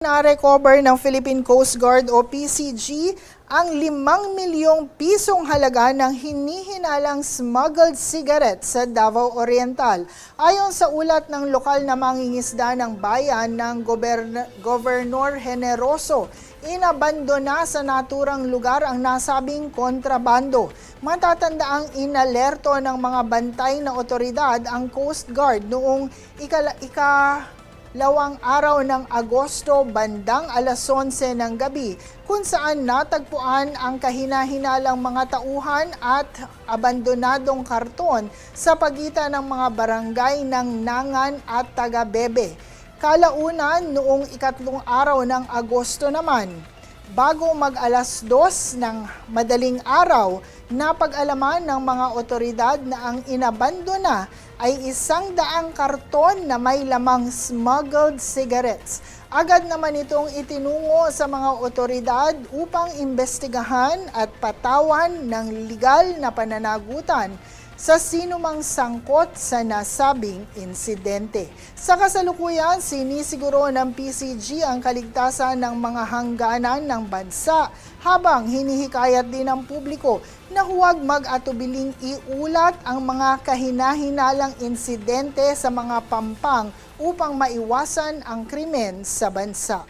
na-recover ng Philippine Coast Guard o PCG ang 5 milyong pisong halaga ng hinihinalang smuggled cigarette sa Davao Oriental. Ayon sa ulat ng lokal na mangingisda ng bayan ng Gobernador Generoso, inabandona sa naturang lugar ang nasabing kontrabando. Matatandaang inalerto ng mga bantay na otoridad ang Coast Guard noong ikalawang araw ng Agosto bandang alas 11 ng gabi, kung saan natagpuan ang kahina-hinalang mga tauhan at abandonadong karton sa pagitan ng mga barangay ng Nangan at Tagabebe. Kalaunan noong ikatlong araw ng Agosto naman, bago mag-alas 2 ng madaling araw, napag-alaman ng mga otoridad na ang inabandona ay 100 karton na may lamang smuggled cigarettes. Agad naman itong itinungo sa mga otoridad upang imbestigahan at patawan ng legal na pananagutan sa sinumang sangkot sa nasabing insidente. Sa kasalukuyan, sinisiguro ng PCG ang kaligtasan ng mga hangganan ng bansa habang hinihikayat din ng publiko na huwag mag-atubiling iulat ang mga kahina-hinalang insidente sa mga pampang upang maiwasan ang krimen sa bansa.